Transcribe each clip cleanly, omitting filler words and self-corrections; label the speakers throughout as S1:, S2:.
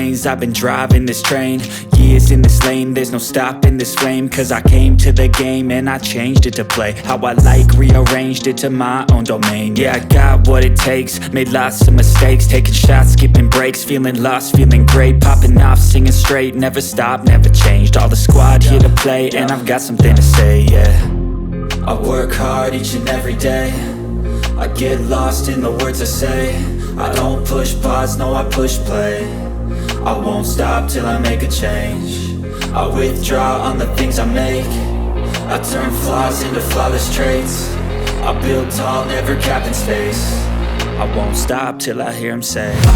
S1: lanes, I've been driving this train. Years in this lane, there's no stopping this flame. Cause I came to the game and I changed it to play how I like, rearranged it to my own domain. Yeah, I got what it takes, made lots of mistakes, taking shots, skipping breaks, feeling lost, feeling great, popping off, singing straight, never stopped, never changed. All the squad here to play, and I've got something to say, yeah. I work hard each and every day, I get lost in the words I say. I don't push pause, no I push play. I won't stop till I make a change. I withdraw on the things I make. I turn flaws into flawless traits. I build tall, never capped in space. I won't stop till I hear him say, oh,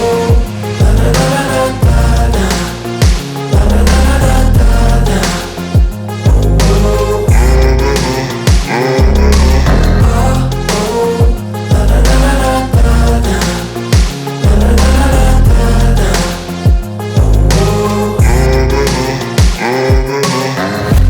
S1: oh, la la la la la la, la la la la la la, oh, oh, la la la la la la, la la la la la, oh,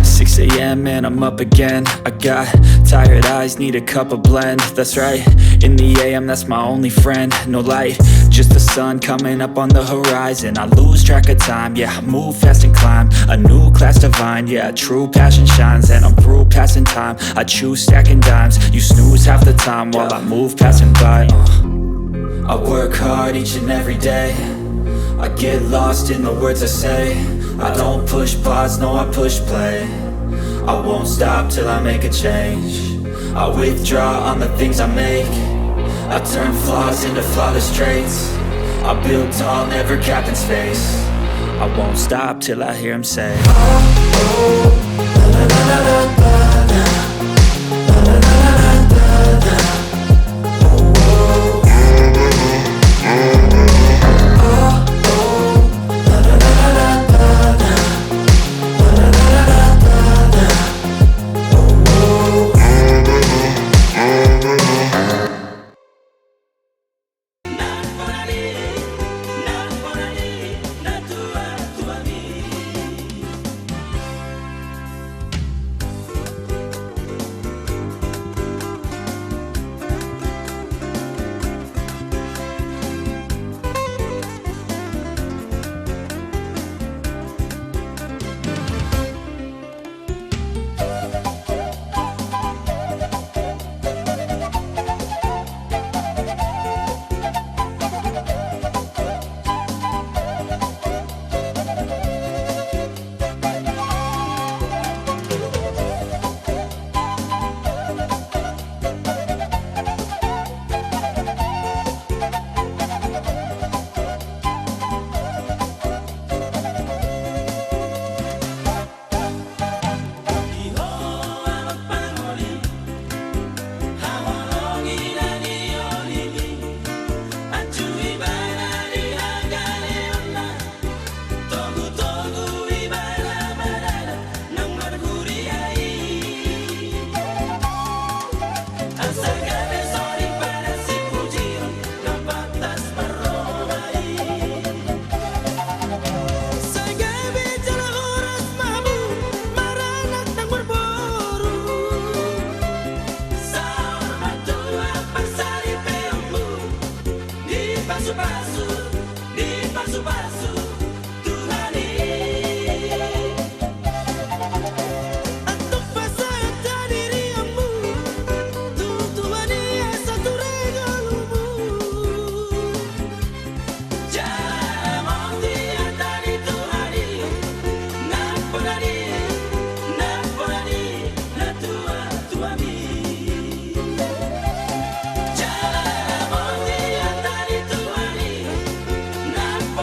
S1: 6 a.m. and I'm up again. I got tired eyes, need a cup of blend. That's right, in the AM, that's my only friend. No light, just the sun coming up on the horizon. I lose track of time, yeah, I move fast and climb a new class divine, yeah, true passion shines. And I'm through passing time, I choose stacking dimes. You snooze half the time while I move passing by. I work hard each and every day, I get lost in the words I say. I don't push pause, no I push play. I won't stop till I make a change. I withdraw on the things I make. I turn flaws into flawless traits. I build tall, never capped in space. I won't stop till I hear him say, oh, oh, la la la la la la, la la la la la la, oh, oh, la la la la la la, la la la la la la, oh, oh.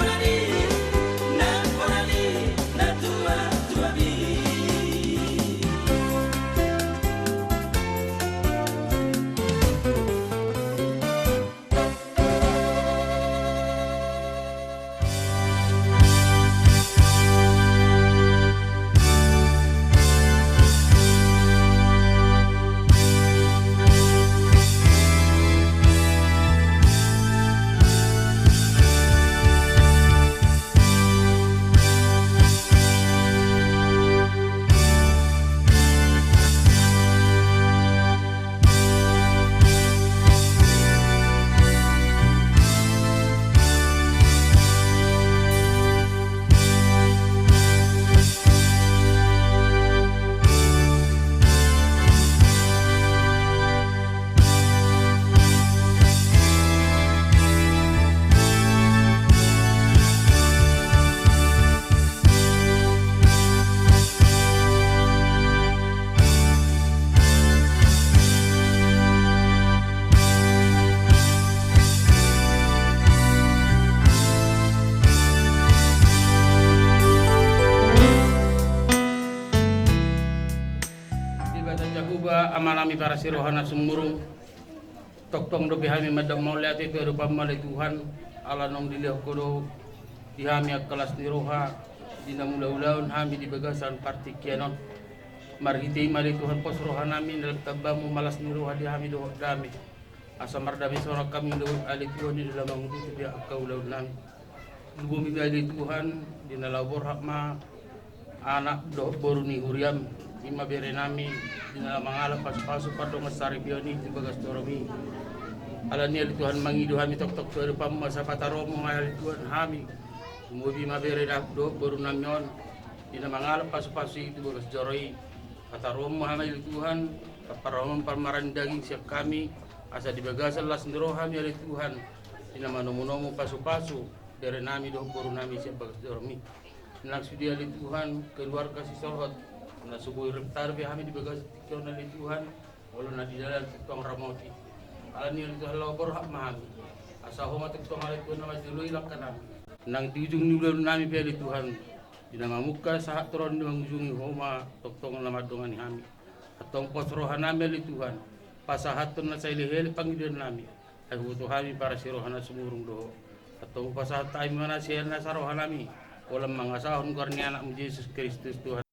S2: Napoli hami para sirohana sumurung toktong do hami madang mauliat itu ada pamalai Tuhan ala nom dilihat kodo di hami kelas niroha dina mula-ulaun hami di bagasan parti kianon margiti mali Tuhan pos rohana nami dalam tabamu malas niroha di hami do dami asa mardami sorak kami do ali Tuhan di dalam mengutu dia kaulaun nami bumi ali Tuhan dina labor hakma anak do boru ni huriam ima bere nami dina mangala pas-pasu padong sari bioni di bagas doromi ala ni ali Tuhan mangidu hami tok-tok do pam masa pataromo ali Tuhan hami mubi mabere do boru namion dina mangala pas-pasu itu bagas doroi pataromo hami ali Tuhan kaparomo parmaran daging siap kami asa di bagasan las ndoro hami ali Tuhan dina manomo-nomo pasu-pasu bere nami do boru nami siap bagas doromi naksudi ali Tuhan keluar kasih sorot na subuh reptar be hami di bagas tikau na Tuhan wala na di dalam tong ramoti ala ni Tuhan labor hak mahami asa homa tong ali Tuhan na majului lakana nang di ujung ni bulan nami be ali Tuhan dina mamuka sahat tron di mangujungi homa tong na madongan hami atong pos rohana nami ali Tuhan pasahatun na saili heli panggilan nami ay huto hami para si rohana sumurung do atong pasahat ay mana siya na sa rohana nami walang mangasahon karni anak Yesus Kristus Tuhan.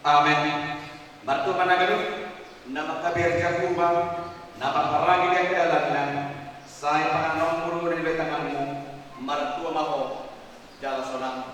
S3: Amen. Martu managalu nama kabirja kubang nama parangi yang kedalangan saya panganom muru di betanganmu martu maho jala sonang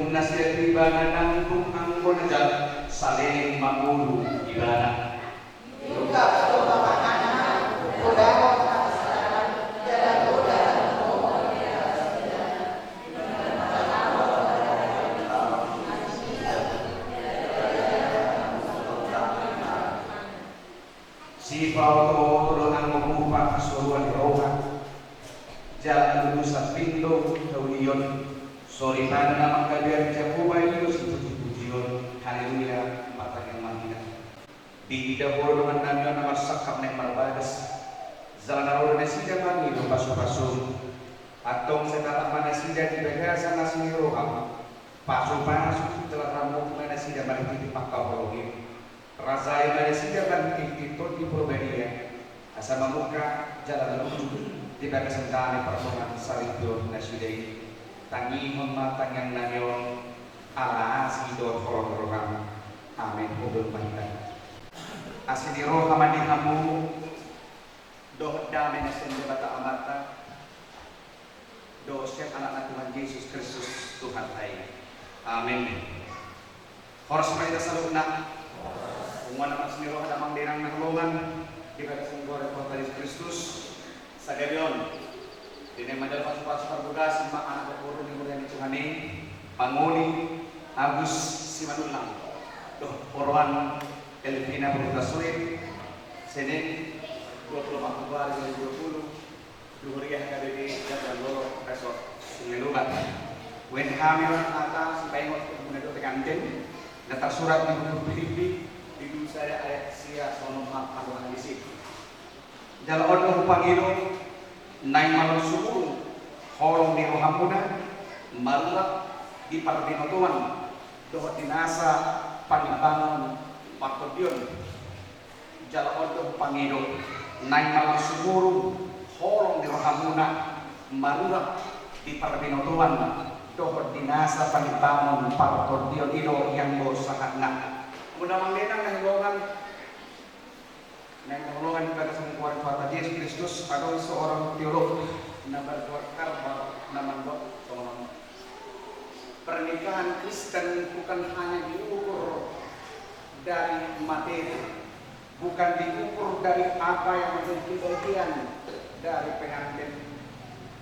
S3: Nung nasiya tiba na nangkong ang kunadyan, saling mamulu ibana. Si Paulo turun ang magupa kasuruan ni Rohan. Jalan dulu sa pinto daw iyon. Sorry na naman kalian siya bumay dulu sa puji-pujiyon. Haleluya, mata yang mahina. Di dahulu dengan namin na masakap na marbadas. Jalan naroon na siya mangido paso-paso. Atong sa tatapan na siya di bagasa na si Rohan. Paso-paso telah rambut na siya marikiti pakawalogin. Rasai dari sidakan itu di Promedia asa mamuka jalan lucu tidak kesentani persoalan salibur nasidai tangi mematang yang nanyon ala sidor kolong roham amin kubur mantan asini roham mandi kamu doh damai nasen debata amata doh setiap anak Tuhan Yesus Kristus Tuhan hai amin horos mereka selalu nak Umar naman siniro ka namang dinang nakulungan di pada sungguh Tuhan Yesus Kristus sa gabion. Dini madal pasu-pasu perbugas lima anak berpuru di mulia Tuhan ini Panguni Agus Simanulang Doh Porwan Elvina Purutasuit Senin 20 Februari 2020 Luhuriah KBB Jabal Loro Resort Sungilubat Wen hamil atas pengot kemudian do tekanten data surat di Filipi di saya ayat sia sono panduan disik jalan ono pangilo naing malon suku holong di rohamuna malak di parbinotuan doh dinasa panibangon patodion jalan ono pangilo naing malon suku holong di rohamuna malak di parbinotuan doh dinasa panibangon patodion ilo yang bosahanna mudah mengenang nangolongan pada semua Tuhan Yesus Kristus ada seorang teolog nama berkata nama soalnya pernikahan Kristen bukan hanya diukur dari materi bukan diukur dari apa yang menjadi bagian dari pengantin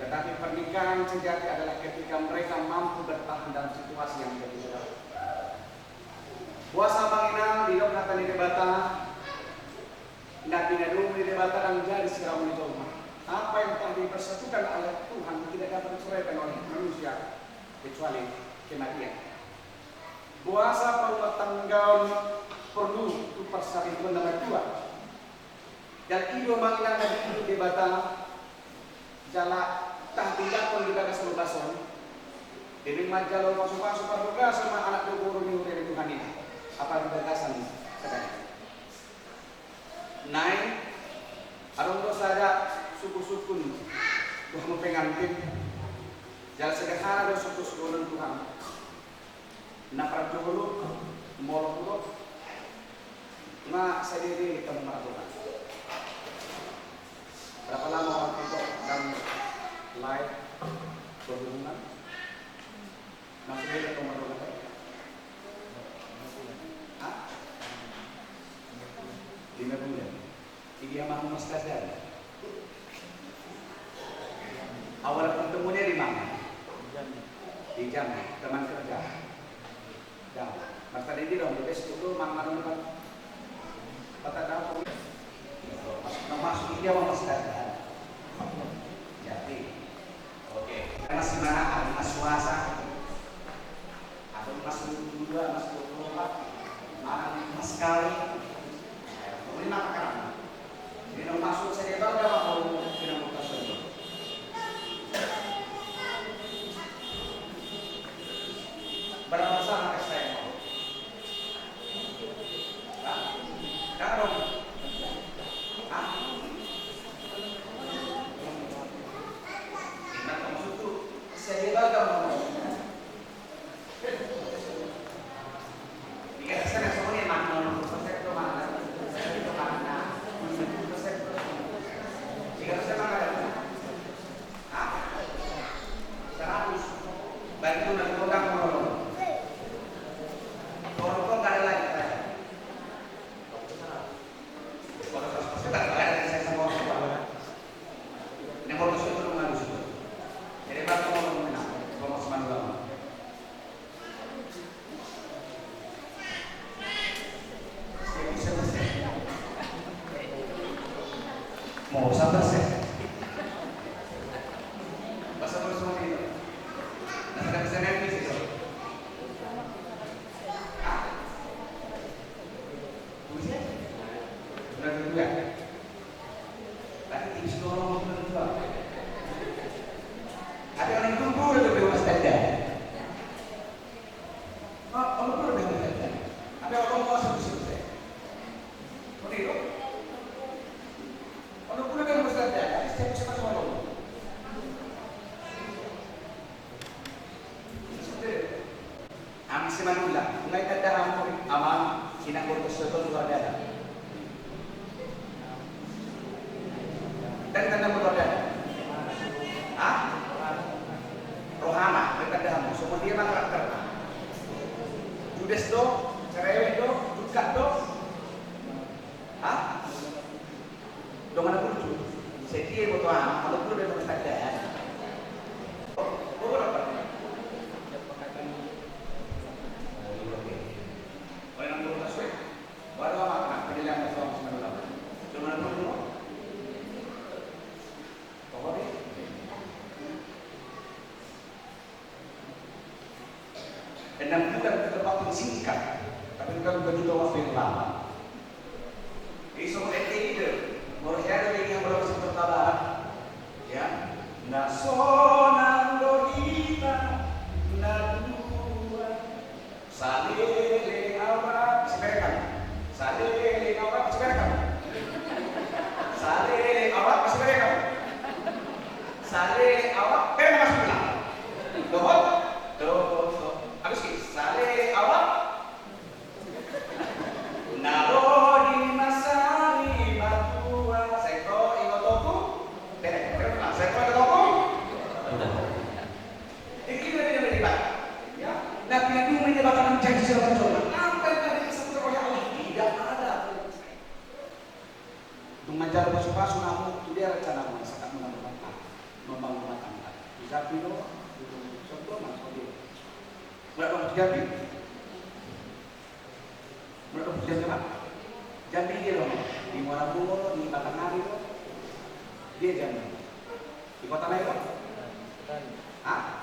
S3: tetapi pernikahan sejati adalah ketika mereka mampu bertahan dalam situasi yang berbeda. Puasa manginang di dalam kata ni debata Nabi Nadum di debata dan jadi segera mencoba apa yang telah dipersatukan oleh Tuhan tidak dapat diceraikan oleh manusia kecuali kematian. Puasa pertanggal perlu itu persatuan nomor 2 dan ido manginang Nabi di debata jala tah tidak pun dibaga selubason ini majalah masuk-masuk perbuka sama anak guru ni dari Tuhan ini apa gagasan sekarang naik adong saja suku-suku Tuhan pengantin jalan sederhana dan suku-suku Tuhan napar dulu molok dulu na sendiri kita melakukan berapa lama waktu itu dan live berhubungan masih ada nomor 5 bulan. Dia mau mustazah. Awal pertemuannya di mana? Di Jambi, teman kerja. Dah. Masa ini dong, besok itu mana tempat kata tahu. Masuk dia mau mustazah. Jadi, oke. Karena sebenarnya ada suasa. Ada masuk 2, masuk 24, mana sekali. Ini nak kan? Ini masuk saya bangga mau tidak mau kasih. Berapa sana saya mau? Karo. Ini nak masuk tu saya bangga mau. Jika saya semuanya mana proses itu mana? Bantu dan kodang Simanula, ngay tadahan mo amang sinangurtos sa ito lugar dada. Dan tanda mo lugar dada? Ha? Rohama, ngay tadahan mo. So, dia mga karakter ka. Judes do, Cerewe do, Dukat do. Ha? Do mana lucu? Sekian mo to ha, kalau pun ada tanda. Dan bukan ke tempat yang singkat, tapi bukan begitu waktu yang lama. Isu ide, melihat dari yang berlaku pertama, ya, nasona logita, nadua, salele awak, sekarang, salele awak, sekarang, salele awak, sekarang, salele awak, pernah masuk bilang, dohot. Habis ini, sale awak naro di masari batua sekro ingotoku sekro ingotoku ini kita tidak berdebat ya, nah Nabi menyebarkan menjadi segala macam apa yang tadi disebut oleh Allah tidak ada untuk mengajar pasu-pasu namun itu dia rencana sangat menambahkan membangun rumah tangga bisa pino contoh mas Mereka Jambi, mereka Jambi Jambi dia loh, di Muara Bungo, di Batanghari loh, dia Jambi. Di kota lain loh? Ah?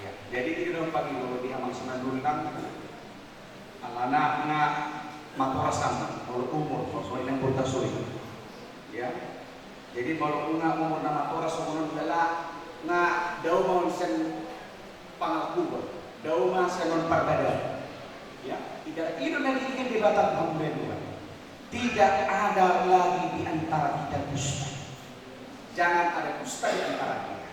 S3: Ya, jadi kita dong pagi loh di Hamang Senandungan, alana nga maturasan, kalau umur, soalnya yang bertasuri, ya. Jadi kalau umur nama maturas umur adalah nga daw mau sen pangakuan, dauma senon parbada, ya, tidak itu lagi ingin dibatalkan pembelaan. Tidak ada lagi di antara kita dusta. Jangan ada dusta di antara kita.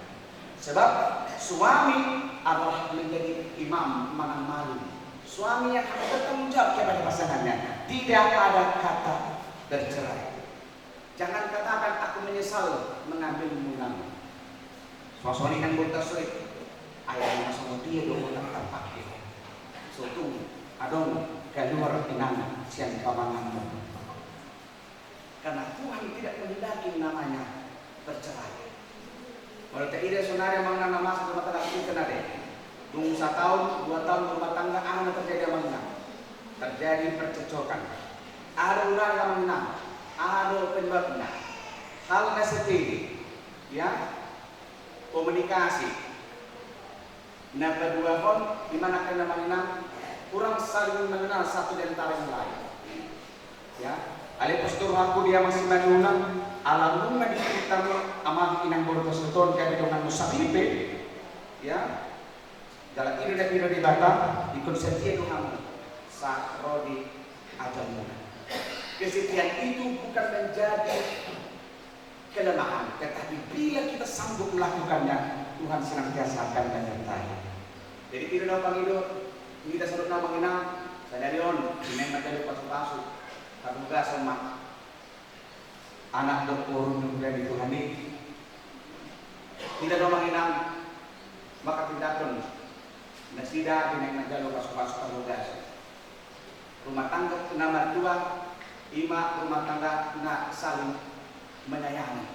S3: Sebab suami adalah menjadi imam manang malu. Suami yang harus bertanggung jawab kepada pasangannya. Tidak ada kata bercerai. Jangan katakan aku menyesal mengambil munang. Suami yang bertasrik. Ayahnya sama dia dong tak terpakai. Sotung adon keluar inang siang pamanganmu. Karena Tuhan tidak menghendaki namanya bercerai. Kalau tidak saudara yang mengenal nama rumah tangga itu kena deh. Tunggu 1 tahun, 2 tahun rumah tangga anak terjadi mengenal. Terjadi percecokan. Ada orang yang mengenal, ada penyebabnya. Hal seperti ya komunikasi. Nah, kedua pun di mana kena mengenal, kurang saling mengenal satu di antara yang lain. Ya, ale pastor aku dia masih mengulang alam rumah di kita amal inang bortos beton kayak dengan musabibe. Ya, dalam ini dan tidak dibata di konsepsi itu kamu sakrodi ajamu. Kesetiaan itu bukan menjadi kelemahan, tetapi bila kita sanggup melakukannya, Tuhan senantiasa akan menyertai. Jadi tidak ada pangido, kita selalu nama mengenal, saya dari on, ini menjadi pasu-pasu, terduga sama anak dokter yang di Tuhan ini. Tidak ada mengenal, maka tidak pun, nasidah ini menjadi pasu-pasu terduga. Rumah tangga nama 2, 5 rumah tangga nak saling menyayangi.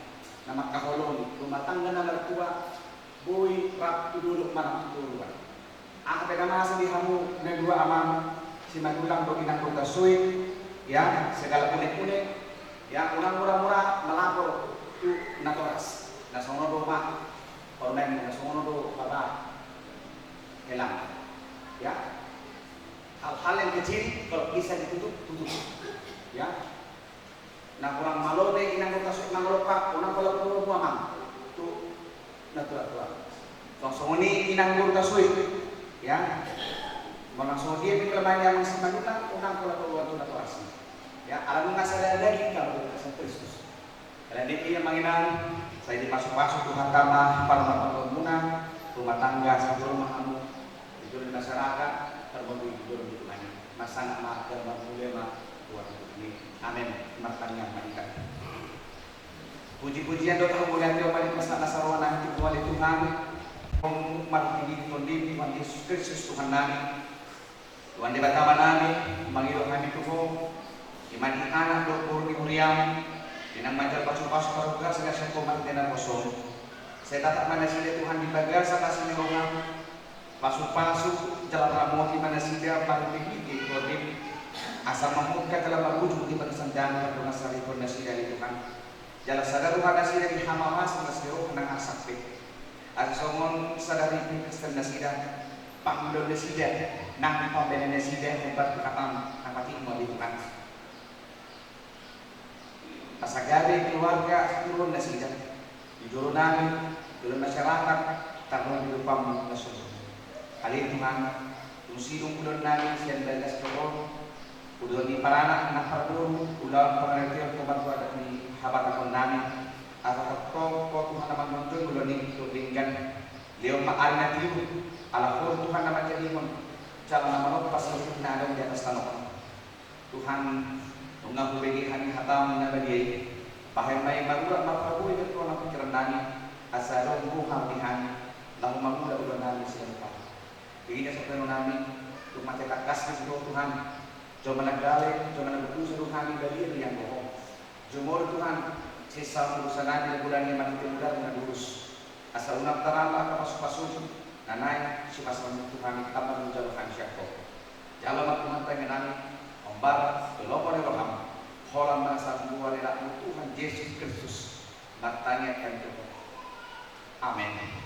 S3: Nama kaholon, rumah tangga nomor 2, boy rap duduk mana turun. Ang pagkamasa di hamu na 2 amang si magulang do inang kutasuin, ya segala kulit-kulit, ya unang murah-murah melapor tu natoras. Nasono do ma, ormen nasono do baba, hilang. Ya, hal-hal yang kecil kalau bisa ditutup, tutup. Ya, nah kurang malo deh inang kutasuin manglopak, unang kalau puro buamang, tu natural. Langsung ini inang kutasuin. Ya, langsung dia di kelemahan yang masih manulang, unang kalau keluar tu naturasi. Ya, alam nggak sadar lagi kalau berkasih Kristus. Kalian ini yang menginang, saya dipasuk-pasuk Tuhan tambah para rumah tangga, rumah tangga satu rumah kamu, masyarakat terbentuk itu Tuhan. Masana mak dan mulema buat ini. Amin. Martanya manikan. Puji-pujian doa kemuliaan Dia balik masalah sarwana itu kuali Tuhan. Umat ini kondi Tuhan Yesus Kristus Tuhan nami. Tuhan di bataman nami manggil kami Tuhan. Iman anak dokter di Muriam. Dinang manjal pasu-pasu paruga saya komat dengan kosong. Saya tatap mana sida Tuhan di bagasa kasih nirungan. Pasu-pasu jalan ramoti mana sida paling tinggi kodim. Asal mahmudka dalam berwujud di pada sendana dan pengasari kondisi dari Tuhan. Jalan sadar Tuhan nasida di hamamas nasiro kenang asapit. Asomon sadari Kristen nasida pangdon nasida nang pambenen nasida hebat berkatam napati mau di Tuhan. Pasagabe keluarga turun nasida di juru namin, turun masyarakat tarung di lupam nasun. Kali Tuhan tumsidong ulon namin siyan belas keron. Udah di paranak anak pardon, ulang pengertian kebantuan dari habat akon namin. Atau toko Tuhan nama muncul udah di tulingan. Leo maarnya tiu, ala kor Tuhan nama jadi mon. Jalan nama lo pas na ada di atas tanah. Tuhan mengaku bagi hari hatam na bagi. Bahaya mai magulat maprabu itu tuan aku pikiran nani. Asal lo bukan dihan, lalu magulat udah nani siapa. Begini sampai nami, untuk macam kasih Tuhan. Jangan nagdale, jangan nagbusa Tuhan dari yang bohong. Jumur Tuhan, sisa urusan di bulan yang mati muda dengan lurus. Asal unak terang ke pasuk-pasuk, nanai si pasal Tuhan tambah menjauhkan syakko. Jalan Tuhan pengen nami, ombar, kelopor roham, holam merasa buah lelak Tuhan Yesus Kristus. Bertanya kan Tuhan. Amin.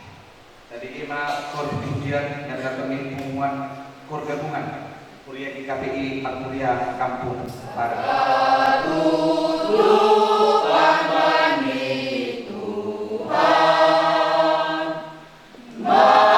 S3: Tadi ima korbidian dan kami pengumuman korgabungan. Kuliah di KPI Pangkuliah Kampung Barat.
S4: Ma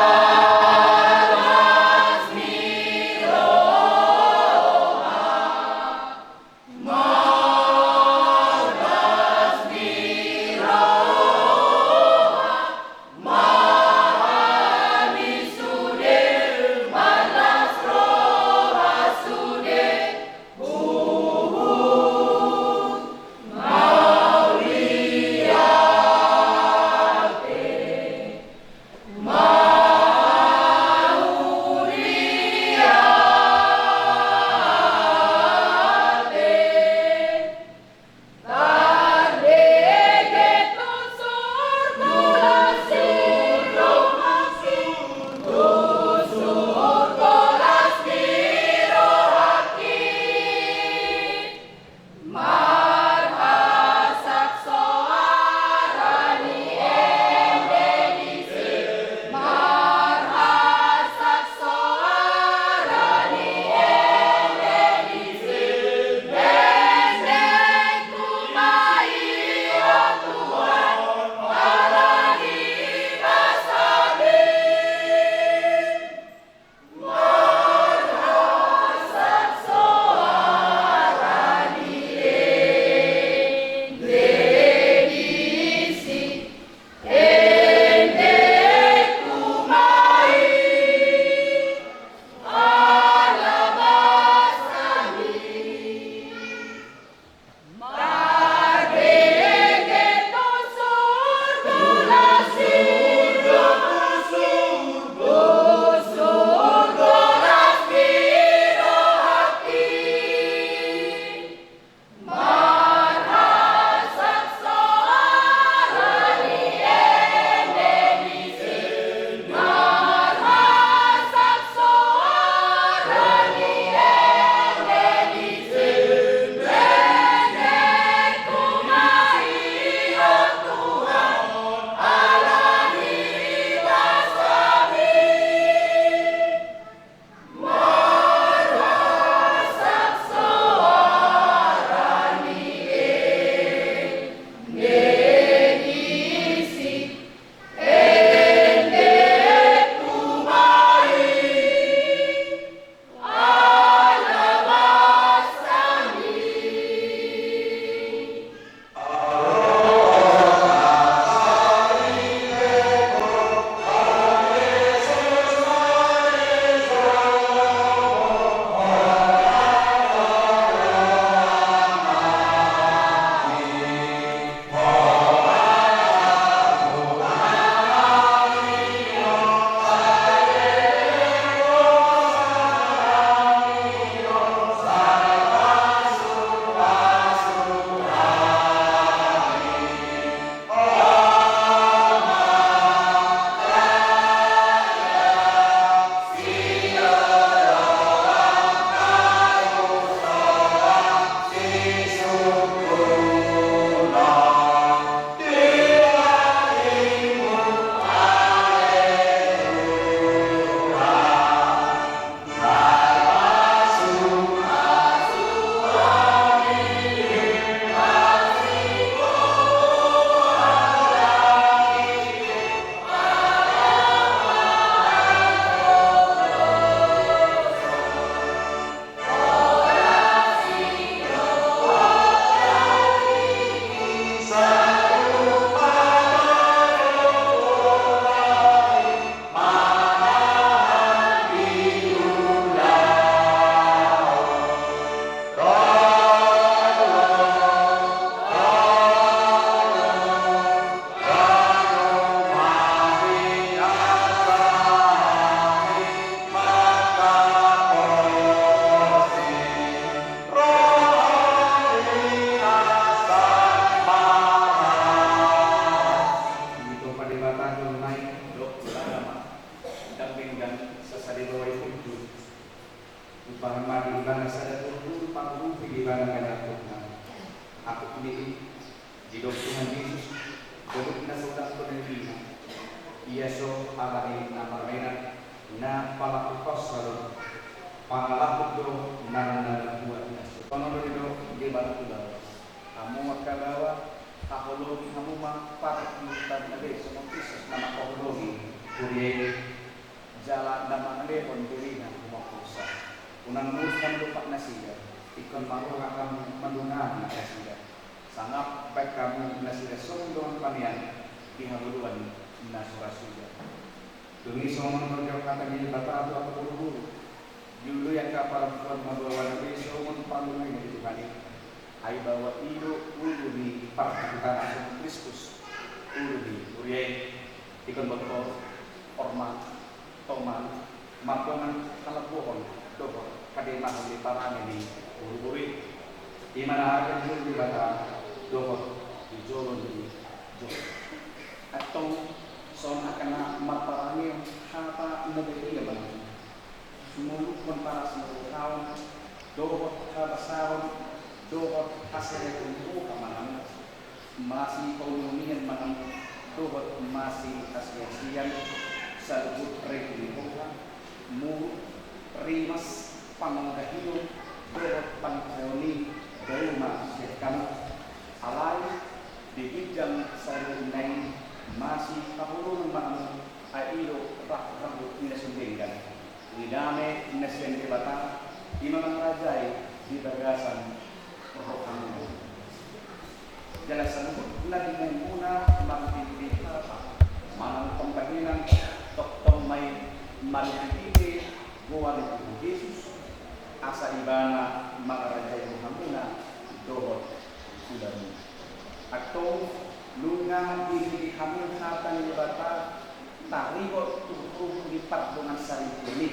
S3: Bahan mati di mana saya turun panggung di mana banyak aku ini hidup Tuhan Yesus hidup na sudah penerima Yesus alai nama merah na palakukos lalu pangalakuk do na buat Yesus kono do di batu kamu maka bawa kahologi kamu mampat mutan nade semua Kristus nama kahologi kuliah jalan nama nade pon diri na kumakusa unang muskan lupa nasiya ikon maru akan mendungan nasiya sangat baik kamu nasiya sungguh panian ihaguluan nasurasuya demi semua menurut kata ini bata atau apa buru dulu yang kapal pun membawa nabi semua panggung ini Tuhan ay bawa ido ulu di perkataan asal Kristus ulu di uriai ikon betul orman toman makongan kalabuhon doho kademah di parang ini uru-uri di mana ada di bata doho di jolon di jolon atau son akan maparangi hata negeri ya bang mulut pun para seluruh tahun doho kabasawan dohot hasil itu kemana masih komunian mana dohot masih asosiasian salubut republik mu rimas panggahiyo dohot pangkaoni daruma sekam alai di bidang sarunai masih kahulun mana airo rak-rak inasundengkan idame inasundengkan batang imam rajai di bagasan rohani jelas sebut lagi menguna mangkili apa manang pembagian tong mai maliki goa di Yesus asa ibana makarajai Muhammad dohot sudah atau lunga di hamil hatan libata taribot tubuh lipat dengan sari ini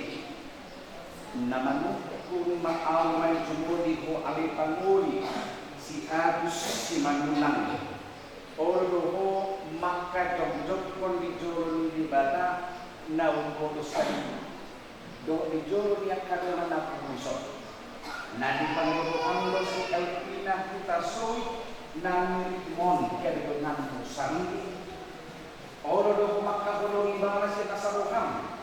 S3: namanu kun ma'al may jumudi ko alipanguri si Agus si Manulang ordo ho maka jom kon di jolo di bata na ugo sari do di jolo yang kadang na puso na di panguro ang si Elpina kita soy na mon kaya dengan sari ordo ho maka jolo di bata si kasaruham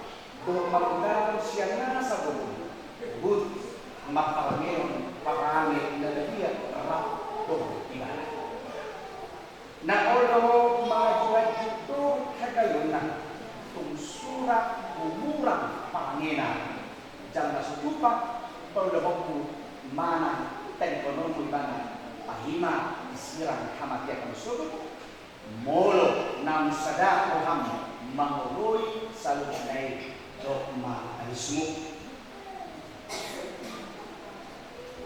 S3: do magdaro siya na sa buong but makarangin parangin na lahiya rap to ibadah na ordo majuat itu hagayon na tungsura umurang panginan jangan setupa perlu mana teleponom ibana pahima isirang hamatiya kami sobat molo nam sada oham manguroi salunai dogma alismu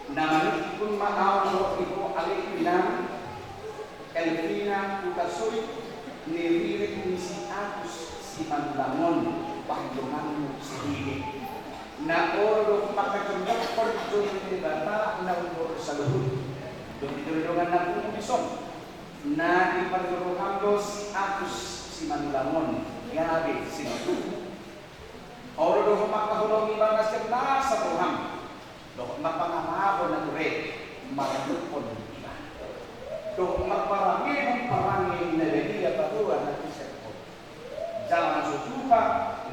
S3: namanya pun maaw itu alipinang Elvina Utasuri nilirik misi Agus si Mandangon panggungan sendiri na oro pakajundak perjung di bata na umur saluhut dudungan na pumison na di pagduruhan si Agus si Mandangon gabi si Mandangon oro do makahulong ibang nasib na sa buhang do mapangahapon na turet marapon iba do maparangin na ledia patuan na isip ko jangan susupa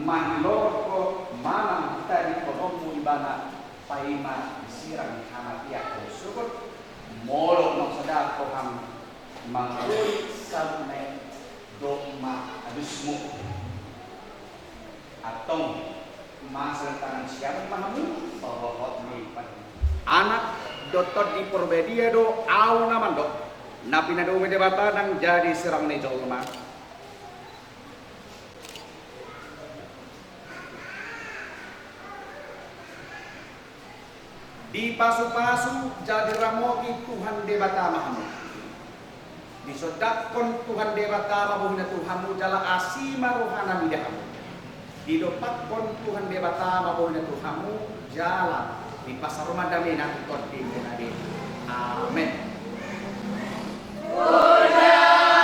S3: manlor ko manang tadi konomu ibana paima disirang hamatia ko sukut molo ng sadap ko ham mangkuy sabunay dogma abismo atong masa tangan siapa mahamu bahwa anak dotot di perbedia do au naman do napina do mede bata nang jadi serang ne jolma di pasu-pasu jadi ramogi Tuhan debata mahamu disodakon Tuhan debata mabuhna Tuhanmu jala asima rohana midahamu didopat kon Tuhan debata mabuhna Tuhanmu jalan di pasar rumah damai nanti kot di menade amin.
S4: Jalan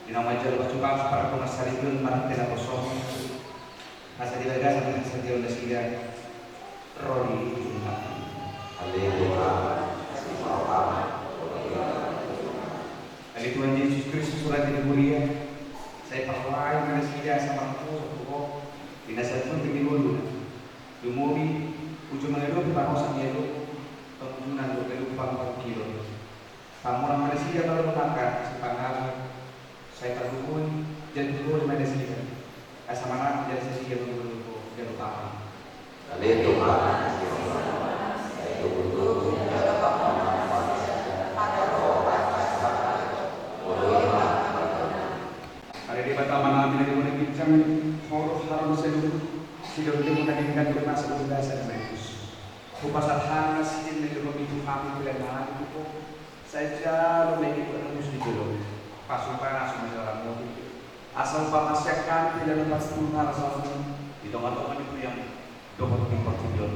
S3: Dinamajan berjumpa para pengasaripun marang tela kosong. Asa dibaga sa mga satiyo na siya. Roli Tuhan. Haleluya. Kali Tuhan Yesus Kristus surat yang mulia. Saya percaya na siya sa mga po sa tuko. Dinasal pun tingin Dumuri ujung mengeluh bangsa ngeluh pengunjungan lupa 4 kilo. Pamulang Malaysia baru makan sepanjang saya terhubung jadi dulu di Malaysia. Asa mana jadi sesi dulu jadi utama. Haleluya. Hari di pertama nabi dari mulai bincang horoh harum seluruh sido dia menandingkan dengan sebelum dasar Yesus. Kupasat hanas ini lebih itu kami pelajaran itu saja lo lagi berus di dulu. Pasukan asal dalam mobil. Asal pamasyakan tidak lepas tungar asal di tengah-tengah itu yang dokter di portfolio.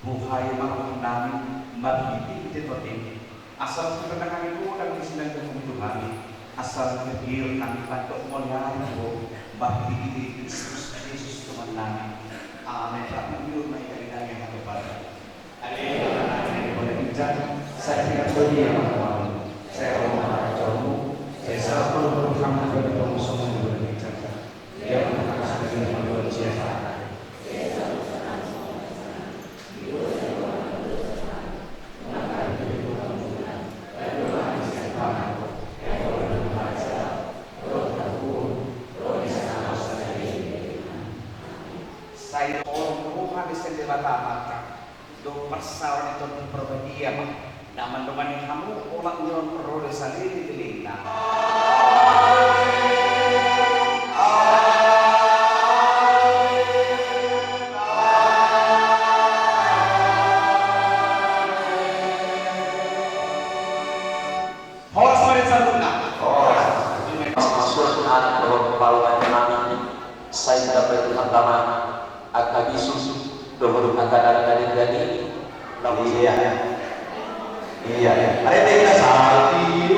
S3: Buhay makhluk nami mabiti itu ini. Asal ketenangan itu dan isinan kebutuhan. Asal kecil kami bantu mulai itu bagi Kristus Tuhan nami. Amin. Rahmat mai kali yang kepada. Haleluya. Boleh bincang. Saya tidak sedia melawan. Saya orang jauh. Saya selalu berhamd kepada Allah semua boleh bincang. Dia merupakan sebagai manusia. Saya orang Tuhan di sini mata do persawan itu berbeda naman dengan yang kamu orang nyon perlu salih di lina. Horas marin saluna.
S4: Masuk anak berpaluan kami saya dapat pertama akabisus dohur akan jadi namun iya ada kita saati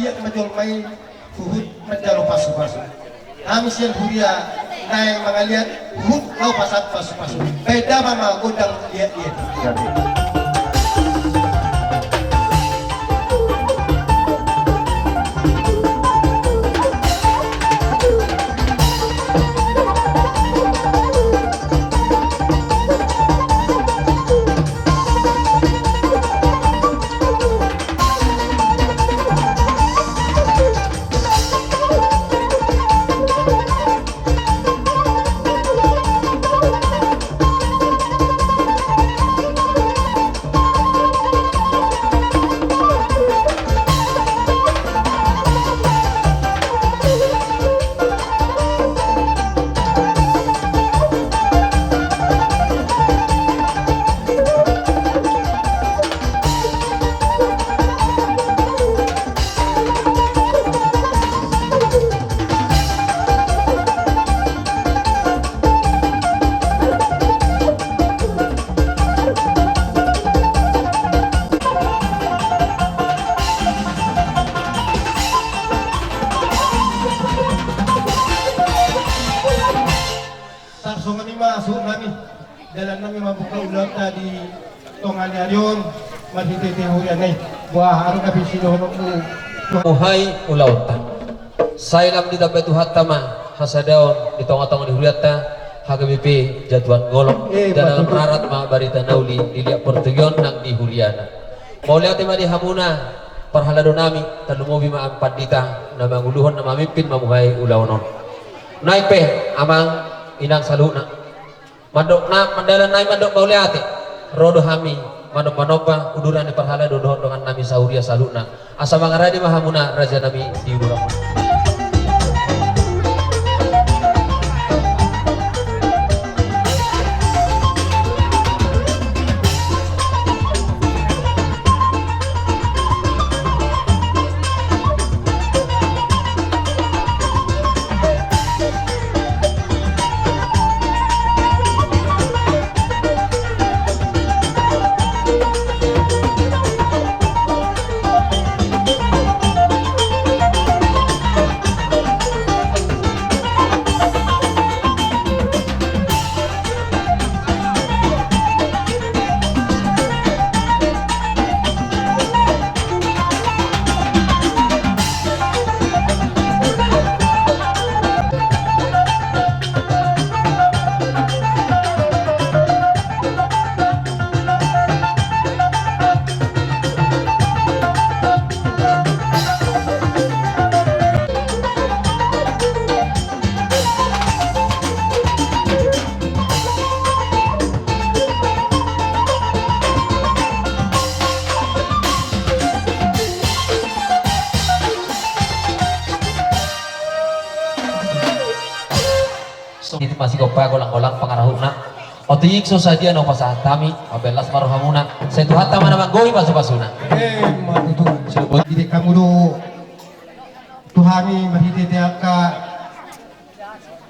S5: lihat majol mai huhut majalo pasu-pasu. Kami sian huria naik mengaliat huhut lau pasat pasu-pasu. Beda mama godang lihat-lihat. Masuk kami dalam kami membuka ulang tadi tongan yaryon matitete hurianay buah harus kami sinohonok
S4: Muhai ulauta Sailam di dapat Tuhan tama hasadaon di tongah-tongah di huriata HGBP jatuhan golok dalam rarat ma barita nauli dilihat pertugion nang di huriana mau lihat tema di hamuna parhalado nami talumobi ma ampat dita nama nguluhon nama mimpin mamuhai ulaunon naik pe amang inang saluna mandok na mandalan nai mandok bauliate rodo hami mandok manopa uduran di parhala dodohon dengan nami sauria saluna asa mangaradi mahamuna raja nami di uduran ini masih kopa golang-golang pangarahuna otiyik so saja no pasah kami abelas maruhamuna saya tuhan taman nama goi pasu-pasuna
S5: matutu jadi kamu do tuhami mahitete aka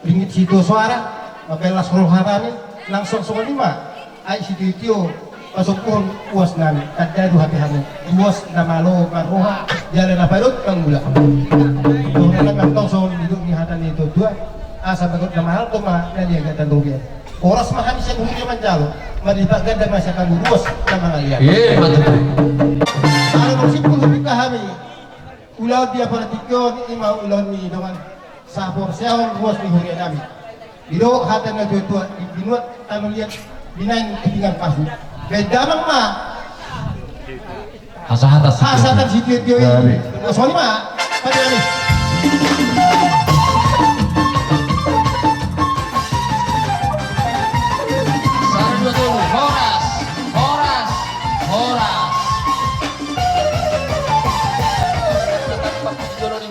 S5: ringit situ suara abelas roharani langsung soal lima ai situ itu pasok pohon puas nami kada du hati-hati puas nama lo maroha jalan apa itu kanggula tuhana ngantong soal hidup ni hatan itu dua asa bagot na mahal to ma dia gatan rugi oras mahal siya huli man maripa ganda masya kaguruos na mga liyan ano magsipul huli kahami ulaw dia paratikyon ima ulaw ni naman sapor siya ruos ni huli namin dilo hatan na tuwa binuat tanong liyan binayin kitingan pasu beda mang ma hasatan si tiyo sorry ma pada ni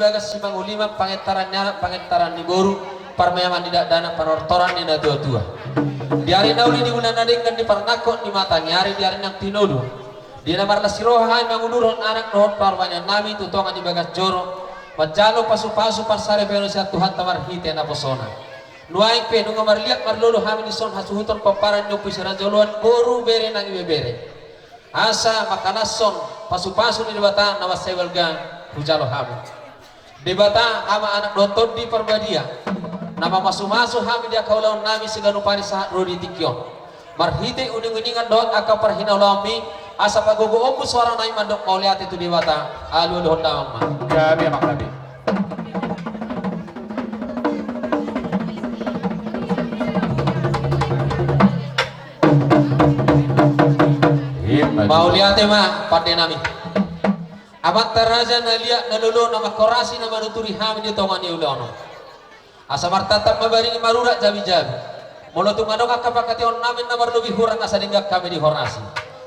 S4: bagas si Mangulima pangetaran nyara pangetaran di boru parmayaman tidak dana panortoran ni na tua-tua di hari nauli di bulan nadingkan di parnakot di mata nyari di hari nang tinodo di namar lasiroha mangulurun anak nohon parwanya nami tutongan di bagas joro majalo pasu-pasu parsare pero siya Tuhan tamar hite na posona nuai pe nunga marliat marlolo hami ni son hasuhuton paparan nyopi sarajoluan boru bere nang ibebere asa makanason pasu-pasu ni dibata nawas sewelgan hujalo hami debata ama anak doton di perbadia nama masu-masu hami dia kaulau nami seganu pani saat rodi tikyon marhite uning-uningan dot aka perhina lami asa pagogo ombu suara nai mandok mauliat itu debata alu honda ma
S3: Gabi mak gabi.
S4: mauliate ma pada nami amat taraja nalia nalulu nama korasi nama nuturi hami di tongani ulono asa martatap mabaring marurak jabi-jabi molo tungadong akapakati on namin namar lebih hurang asa dinggak kami di horasi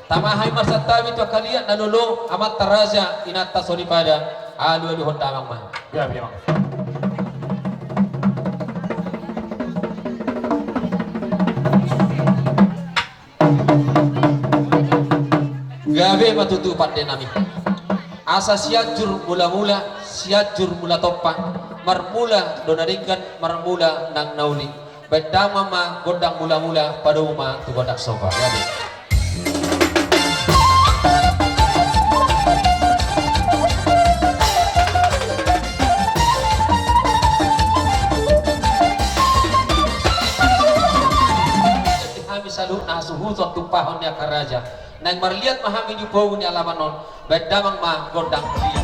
S4: tamahai marsatabi tu kalian nalulu amat taraja inata soni pada alu honda ma
S3: Gabi mak.
S4: gabe matutu pada nami asa siajur mula-mula siajur mula topang marmula donaringkan marmula nang nauli bedama ma godang mula-mula pada uma tu godak sofa gabe kami selalu nasuhu tu pahon ya karaja nang marliat mahami di bau ni alamanon bedamang ma godang dia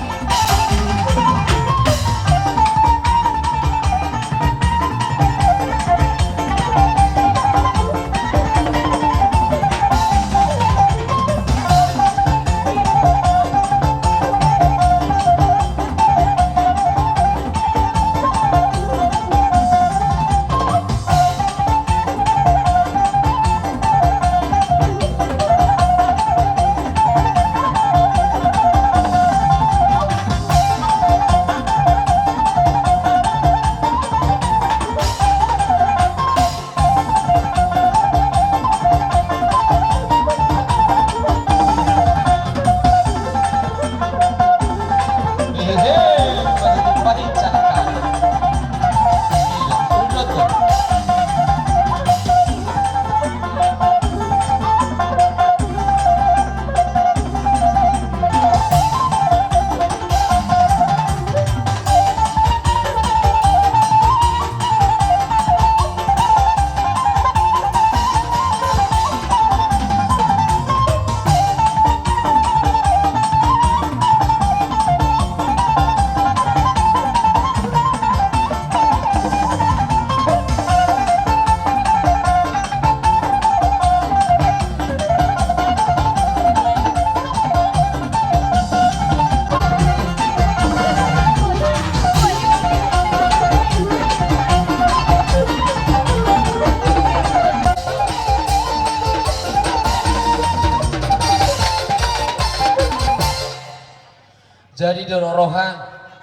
S4: jadi do roha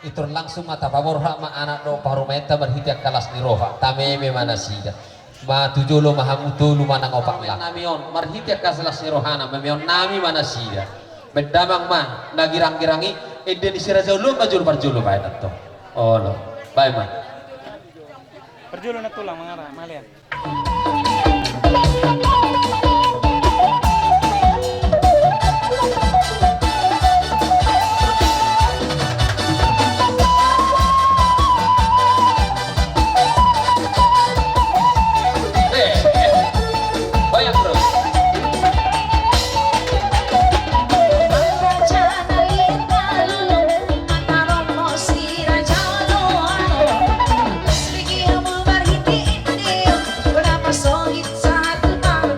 S4: itu langsung mata paborha ma anak do parumenta berhitiak kalas ni roha tameme mana sida ma tujolo mahamutulu mana ngopak lah namion marhitiak kalas ni rohana memeon nami mana sida bedamang ma nagirang-girangi ede di sirajolo majul parjolo bae to oh lo bae ma
S6: Perjulo na tulang mga malian.
S7: Songit sa tulang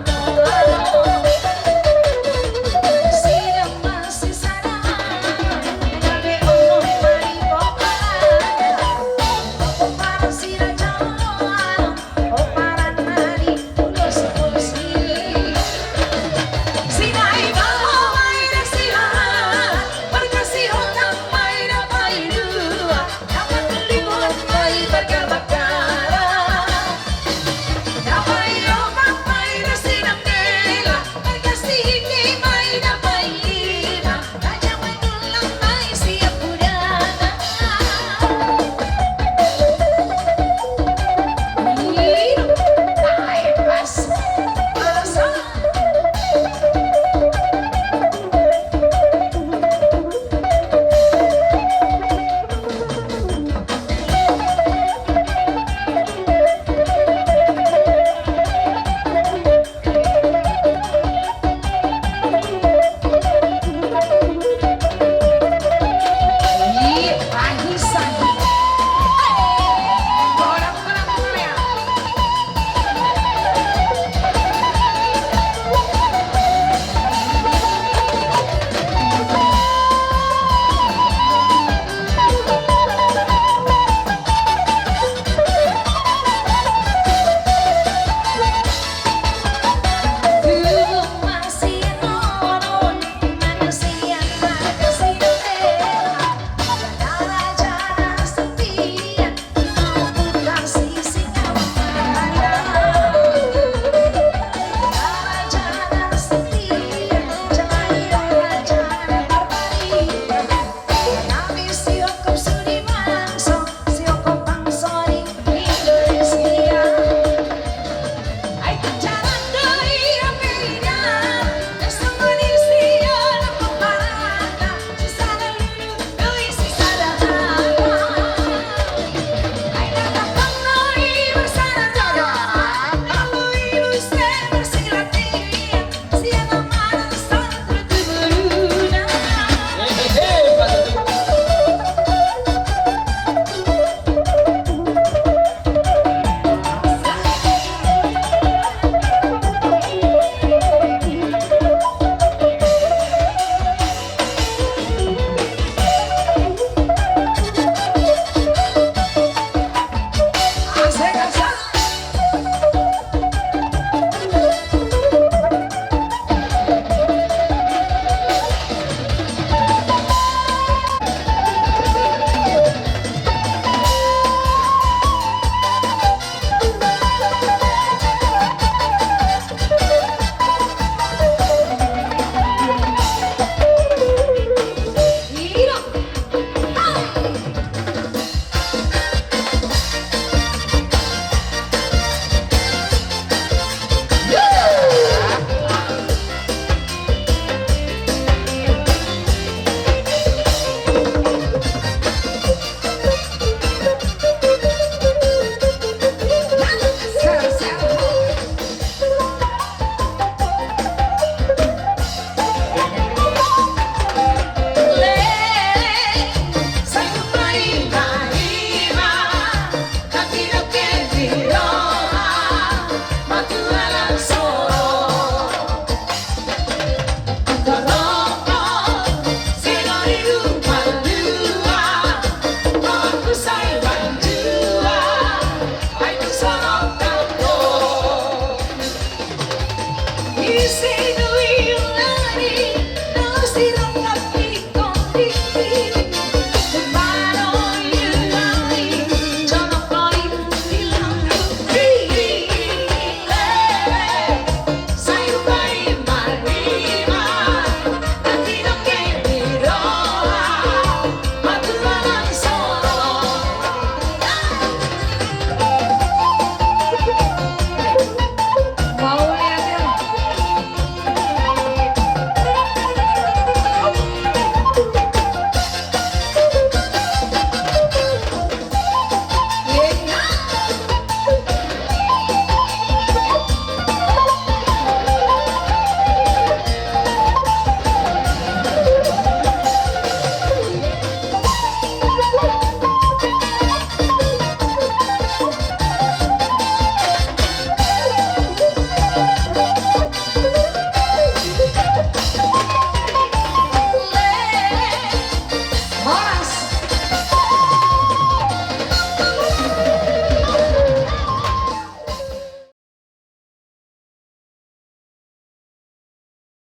S7: easy.